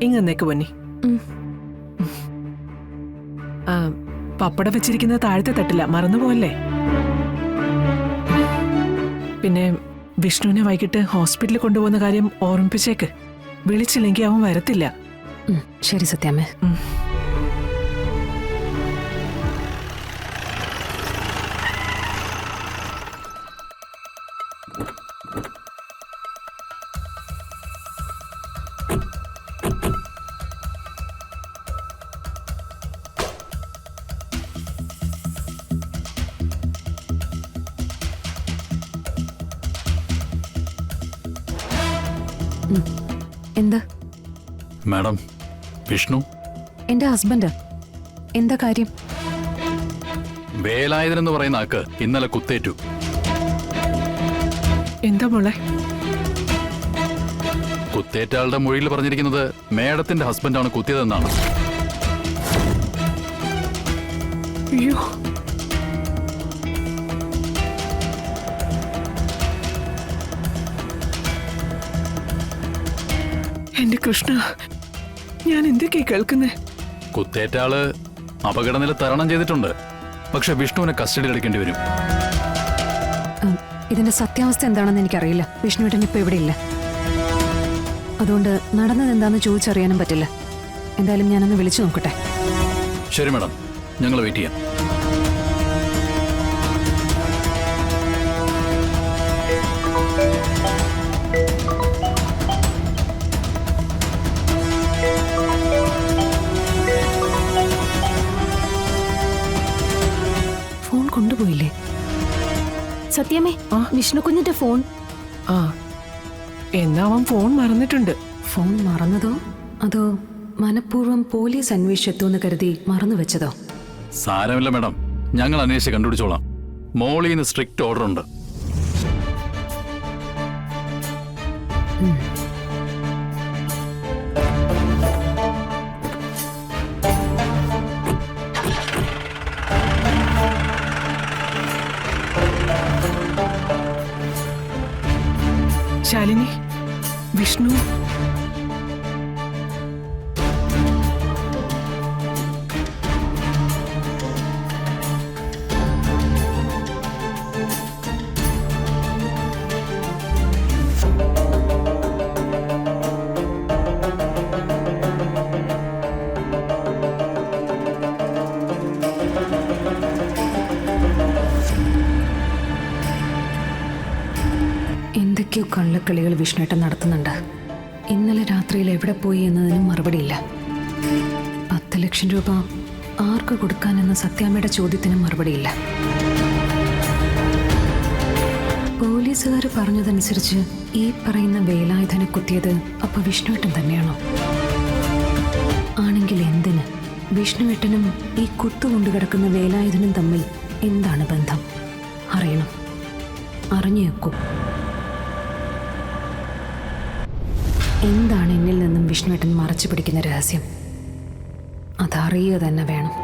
ഇങ്ങന്നേക്ക് പൊന്നി. പപ്പടം വെച്ചിരിക്കുന്ന താഴത്തെ തട്ടില്ല, മറന്നുപോകല്ലേ. പിന്നെ വിഷ്ണുവിനെ വൈകിട്ട് ഹോസ്പിറ്റലിൽ കൊണ്ടുപോകുന്ന കാര്യം ഓർമ്മിപ്പിച്ചേക്ക്. വിളിച്ചില്ലെങ്കിൽ അവൻ വരത്തില്ല. ശരി സത്യാമ്മേ. എന്താ മാഡം? വിഷ്ണു എന്റെ ഹസ്ബൻഡ്. എന്താ കാര്യം? വേലായുധൻ എന്ന് പറയുന്ന ആൾക്ക് ഇന്നലെ കുത്തേറ്റു. എന്താ മോളെ? കുത്തേറ്റ ആളുടെ മൊഴിയിൽ പറഞ്ഞിരിക്കുന്നത് മേഡത്തിന്റെ ഹസ്ബൻഡാണ് കുത്തിയതെന്നാണ്. അയ്യോ, എന്റെ കൃഷ്ണ, ഞാൻ എന്തൊക്കെയാ കേൾക്കുന്നേ? കുത്തേറ്റ ആള് അപകടനില തരണം ചെയ്തിട്ടുണ്ട്. പക്ഷെ വിഷ്ണുവിനെ കസ്റ്റഡിയിൽ എടുക്കേണ്ടി വരും. ഇതിന്റെ സത്യാവസ്ഥ എന്താണെന്ന് എനിക്കറിയില്ല. വിഷ്ണുവേട്ടൻ ഇപ്പൊ ഇവിടെ ഇല്ല. അതുകൊണ്ട് നടന്നത് എന്താണെന്ന് ചോദിച്ചറിയാനും പറ്റില്ല. എന്തായാലും ഞാനൊന്ന് വിളിച്ചു നോക്കട്ടെ. ശരി മാഡം, ഞങ്ങൾ വെയിറ്റ് ചെയ്യാം. ഫോൺ കൊണ്ടുപോയില്ലേ? സത്യമേ, വിഷ്ണു കുഞ്ഞിന്റെ ഫോൺ. ആ, എന്നാ അവൻ ഫോൺ മറന്നിട്ടുണ്ട്. ഫോൺ മറന്നതോ അതോ മനഃപൂർവ്വം പോലീസ് അന്വേഷിച്ചെത്തുമെന്ന് കരുതി മറന്നു വെച്ചതോ? സാരമില്ല മാഡം, ഞങ്ങൾ അന്വേഷിച്ച് കണ്ടുപിടിച്ചോളാം. മോളിന്ന് സ്ട്രിക്റ്റ് ഓർഡർ ഉണ്ട്. ശാലിനി, വിഷ്ണു. എന്തൊക്കെയോ കള്ളക്കളികൾ വിഷ്ണുവേട്ടൻ നടത്തുന്നുണ്ട്. ഇന്നലെ രാത്രിയിൽ എവിടെ പോയി എന്നതിനും മറുപടിയില്ല. 10 ലക്ഷം രൂപ ആർക്ക് കൊടുക്കാനെന്ന സത്യാമ്മയുടെ ചോദ്യത്തിനും മറുപടിയില്ല. പോലീസുകാർ പറഞ്ഞതനുസരിച്ച് ഈ പറയുന്ന വേലായുധനെ കുത്തിയത് അപ്പൊ വിഷ്ണുവേട്ടൻ തന്നെയാണോ? ആണെങ്കിൽ എന്തിന്? വിഷ്ണുവേട്ടനും ഈ കുത്തുകൊണ്ടു കിടക്കുന്ന വേലായുധനും തമ്മിൽ എന്താണ് ബന്ധം? അറിയണം. അറിഞ്ഞേക്കൂ. എന്താണ് എന്നിൽ നിന്നും വിഷ്ണുവേട്ടൻ മറച്ചു പിടിക്കുന്ന രഹസ്യം? അതറിയുക തന്നെ വേണം.